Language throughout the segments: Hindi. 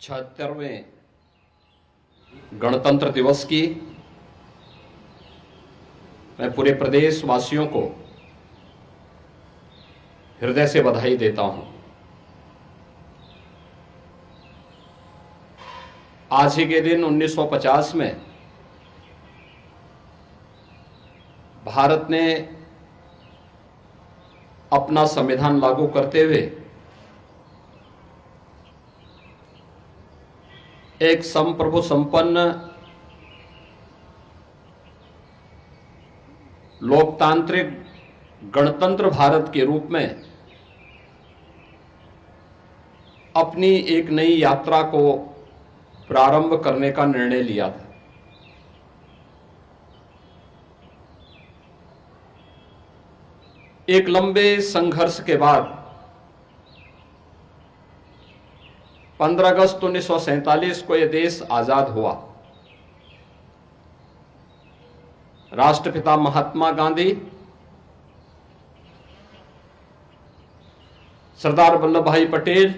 76वें गणतंत्र दिवस की मैं पूरे प्रदेश वासियों को हृदय से बधाई देता हूं। आज ही के दिन 1950 में भारत ने अपना संविधान लागू करते हुए एक संप्रभु संपन्न लोकतांत्रिक गणतंत्र भारत के रूप में अपनी एक नई यात्रा को प्रारंभ करने का निर्णय लिया था। एक लंबे संघर्ष के बाद 15 अगस्त 1947 को यह देश आजाद हुआ। राष्ट्रपिता महात्मा गांधी, सरदार वल्लभ भाई पटेल,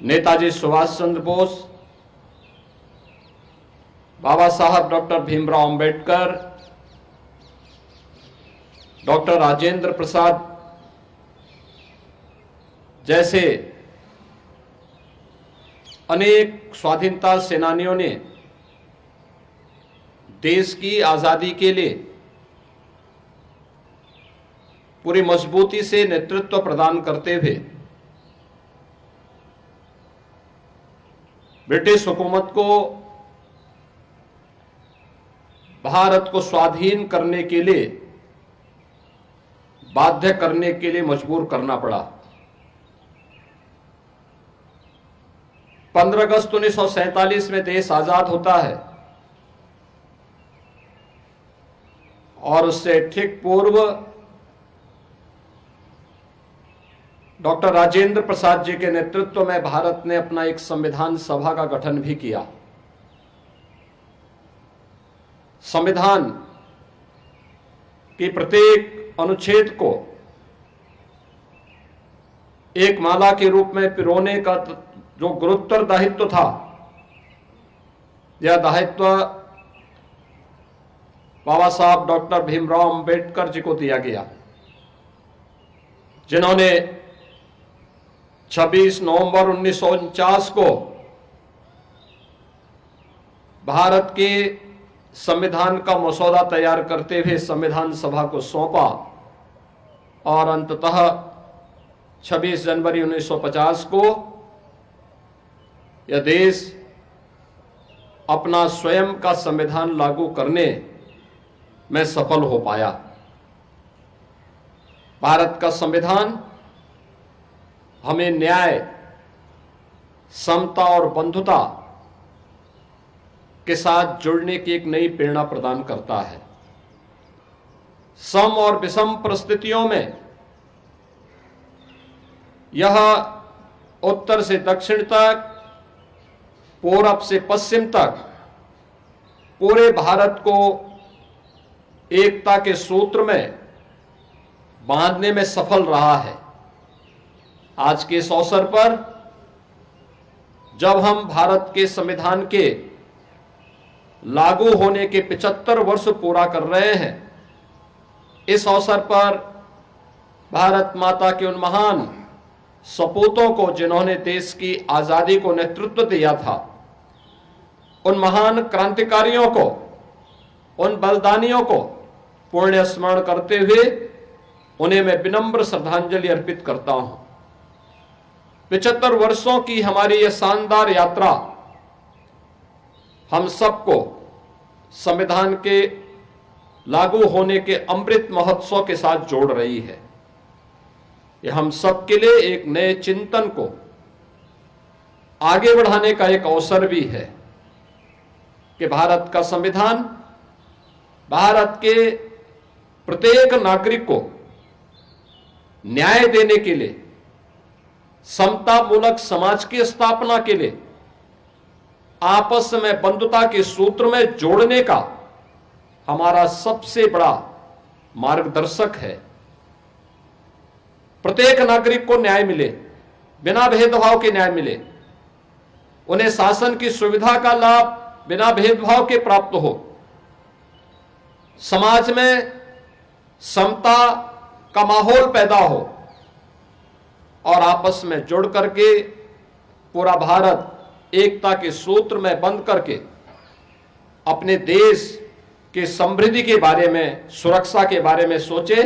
नेताजी सुभाष चंद्र बोस, बाबा साहब डॉक्टर भीमराव अंबेडकर, डॉक्टर राजेंद्र प्रसाद जैसे अनेक स्वाधीनता सेनानियों ने देश की आजादी के लिए पूरी मजबूती से नेतृत्व प्रदान करते हुए ब्रिटिश हुकूमत को भारत को स्वाधीन करने के लिए बाध्य करने के लिए मजबूर करना पड़ा। 15 अगस्त 1947 में देश आजाद होता है और उससे ठीक पूर्व डॉक्टर राजेंद्र प्रसाद जी के नेतृत्व में भारत ने अपना एक संविधान सभा का गठन भी किया। संविधान के प्रत्येक अनुच्छेद को एक माला के रूप में पिरोने का जो गुरुतर दायित्व था, यह दायित्व बाबा साहब डॉक्टर भीमराव अंबेडकर जी को दिया गया, जिन्होंने 26 नवंबर 1949 को भारत के संविधान का मसौदा तैयार करते हुए संविधान सभा को सौंपा और अंततः 26 जनवरी 1950 को यह देश अपना स्वयं का संविधान लागू करने में सफल हो पाया। भारत का संविधान हमें न्याय, समता और बंधुता के साथ जुड़ने की एक नई प्रेरणा प्रदान करता है। सम और विषम परिस्थितियों में यह उत्तर से दक्षिण तक, पूरब से पश्चिम तक पूरे भारत को एकता के सूत्र में बांधने में सफल रहा है। आज के इस अवसर पर जब हम भारत के संविधान के लागू होने के 75 वर्ष पूरा कर रहे हैं, इस अवसर पर भारत माता के उन महान सपूतों को जिन्होंने देश की आजादी को नेतृत्व दिया था, उन महान क्रांतिकारियों को, उन बलिदानियों को पुण्य स्मरण करते हुए उन्हें मैं विनम्र श्रद्धांजलि अर्पित करता हूं। 75 वर्षों की हमारी यह शानदार यात्रा हम सबको संविधान के लागू होने के अमृत महोत्सव के साथ जोड़ रही है। यह हम सबके लिए एक नए चिंतन को आगे बढ़ाने का एक अवसर भी है कि भारत का संविधान भारत के प्रत्येक नागरिक को न्याय देने के लिए, समतामूलक समाज की स्थापना के लिए, आपस में बंधुता के सूत्र में जोड़ने का हमारा सबसे बड़ा मार्गदर्शक है। प्रत्येक नागरिक को न्याय मिले, बिना भेदभाव के न्याय मिले, उन्हें शासन की सुविधा का लाभ बिना भेदभाव के प्राप्त हो, समाज में समता का माहौल पैदा हो और आपस में जुड़ करके पूरा भारत एकता के सूत्र में बंध करके अपने देश की समृद्धि के बारे में, सुरक्षा के बारे में सोचे।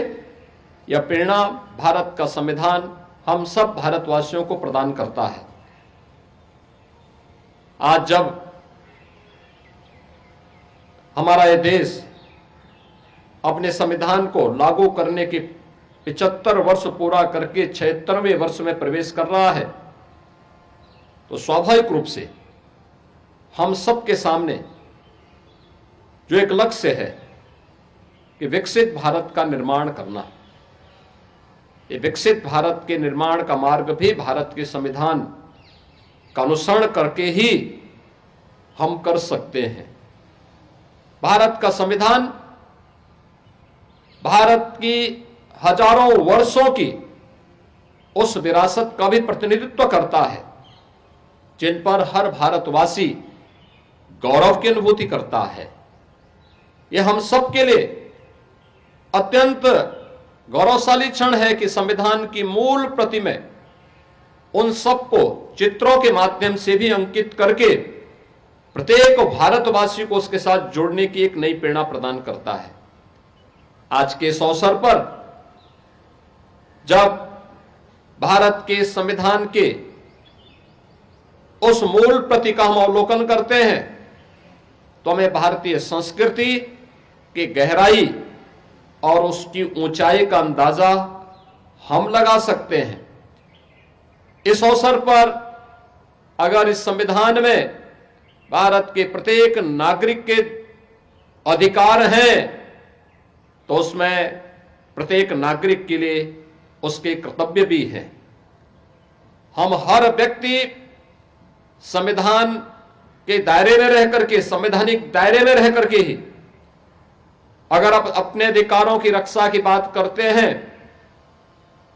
यह प्रेरणा भारत का संविधान हम सब भारतवासियों को प्रदान करता है। आज जब हमारा यह देश अपने संविधान को लागू करने के 75 वर्ष पूरा करके 76वें वर्ष में प्रवेश कर रहा है, तो स्वाभाविक रूप से हम सबके सामने जो एक लक्ष्य है कि विकसित भारत का निर्माण करना, ये विकसित भारत के निर्माण का मार्ग भी भारत के संविधान का अनुसरण करके ही हम कर सकते हैं। भारत का संविधान भारत की हजारों वर्षों की उस विरासत का भी प्रतिनिधित्व करता है जिन पर हर भारतवासी गौरव की अनुभूति करता है। यह हम सब के लिए अत्यंत गौरवशाली क्षण है कि संविधान की मूल प्रति में उन सबको चित्रों के माध्यम से भी अंकित करके प्रत्येक भारतवासी को उसके साथ जोड़ने की एक नई प्रेरणा प्रदान करता है। आज के इस अवसर पर जब भारत के संविधान के उस मूल प्रति का हम अवलोकन करते हैं तो हमें भारतीय संस्कृति की गहराई और उसकी ऊंचाई का अंदाजा हम लगा सकते हैं। इस अवसर पर अगर इस संविधान में भारत के प्रत्येक नागरिक के अधिकार हैं तो उसमें प्रत्येक नागरिक के लिए उसके कर्तव्य भी हैं। हम हर व्यक्ति संविधान के दायरे में रह करके, संवैधानिक दायरे में रह करके ही अगर आप अपने अधिकारों की रक्षा की बात करते हैं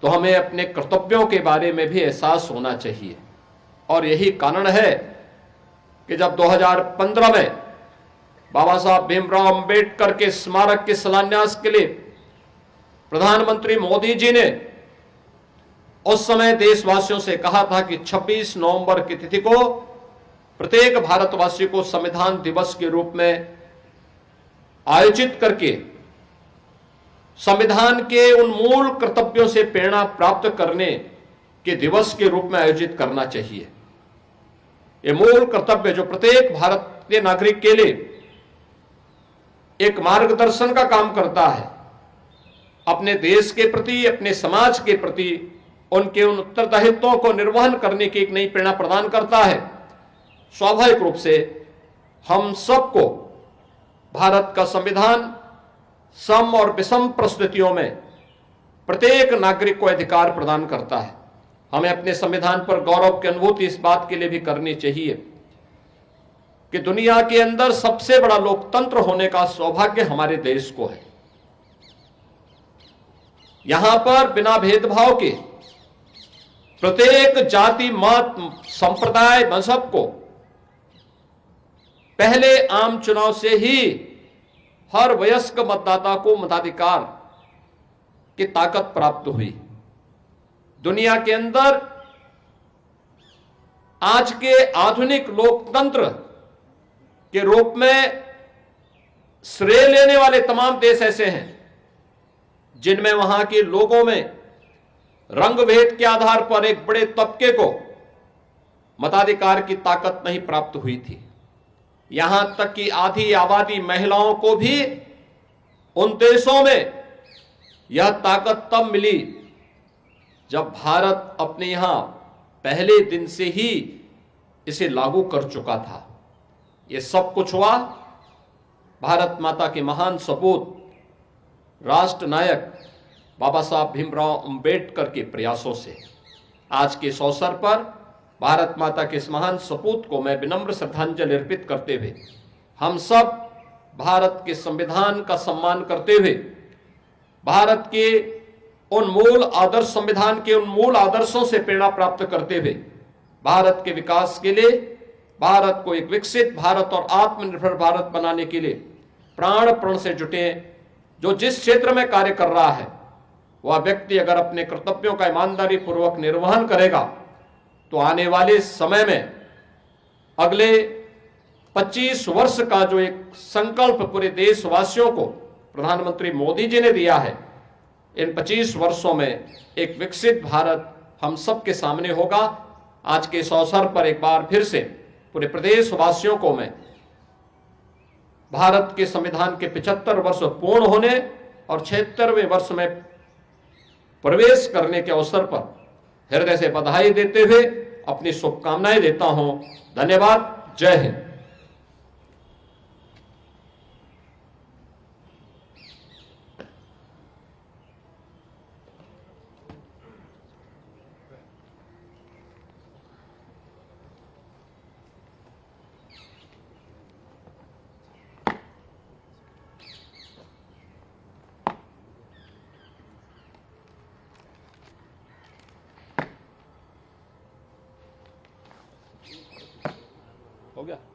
तो हमें अपने कर्तव्यों के बारे में भी एहसास होना चाहिए। और यही कारण है कि जब 2015 में बाबा साहब भीमराव अंबेडकर के स्मारक के शिलान्यास के लिए प्रधानमंत्री मोदी जी ने उस समय देशवासियों से कहा था कि 26 नवंबर की तिथि को प्रत्येक भारतवासी को संविधान दिवस के रूप में आयोजित करके संविधान के उन मूल कर्तव्यों से प्रेरणा प्राप्त करने के दिवस के रूप में आयोजित करना चाहिए। ये मूल कर्तव्य जो प्रत्येक भारतीय नागरिक के लिए एक मार्गदर्शन का काम करता है, अपने देश के प्रति, अपने समाज के प्रति उनके उन उत्तरदायित्वों को निर्वहन करने की एक नई प्रेरणा प्रदान करता है। स्वाभाविक रूप से हम सबको भारत का संविधान सम और विषम परिस्थितियों में प्रत्येक नागरिक को अधिकार प्रदान करता है। हमें अपने संविधान पर गौरव की अनुभूति इस बात के लिए भी करनी चाहिए कि दुनिया के अंदर सबसे बड़ा लोकतंत्र होने का सौभाग्य हमारे देश को है। यहां पर बिना भेदभाव के प्रत्येक जाति, मत, संप्रदाय, मजहब को पहले आम चुनाव से ही हर वयस्क मतदाता को मताधिकार की ताकत प्राप्त हुई। दुनिया के अंदर आज के आधुनिक लोकतंत्र के रूप में श्रेय लेने वाले तमाम देश ऐसे हैं जिनमें वहां के लोगों में रंग भेद के आधार पर एक बड़े तबके को मताधिकार की ताकत नहीं प्राप्त हुई थी। यहां तक कि आधी आबादी महिलाओं को भी उन देशों में यह ताकत तब मिली जब भारत अपने यहां पहले दिन से ही इसे लागू कर चुका था। यह सब कुछ हुआ भारत माता के महान सपूत राष्ट्र नायक बाबा साहब भीमराव अंबेडकर के प्रयासों से। आज के इस अवसर पर भारत माता के इस महान सपूत को मैं विनम्र श्रद्धांजलि अर्पित करते हुए हम सब भारत के संविधान का सम्मान करते हुए भारत के उन मूल आदर्श, संविधान के उन मूल आदर्शों से प्रेरणा प्राप्त करते हुए भारत के विकास के लिए, भारत को एक विकसित भारत और आत्मनिर्भर भारत बनाने के लिए प्राण प्रण से जुटे। जो जिस क्षेत्र में कार्य कर रहा है वह व्यक्ति अगर अपने कर्तव्यों का ईमानदारी पूर्वक निर्वहन करेगा तो आने वाले समय में अगले 25 वर्ष का जो एक संकल्प पूरे देशवासियों को प्रधानमंत्री मोदी जी ने दिया है, इन 25 वर्षों में एक विकसित भारत हम सबके सामने होगा। आज के इस अवसर पर एक बार फिर से पूरे प्रदेशवासियों को मैं भारत के संविधान के 75 वर्ष पूर्ण होने और 76वें वर्ष में प्रवेश करने के अवसर पर हृदय से बधाई देते हुए अपनी शुभकामनाएं देता हूं। धन्यवाद। जय हिंद। हो गया।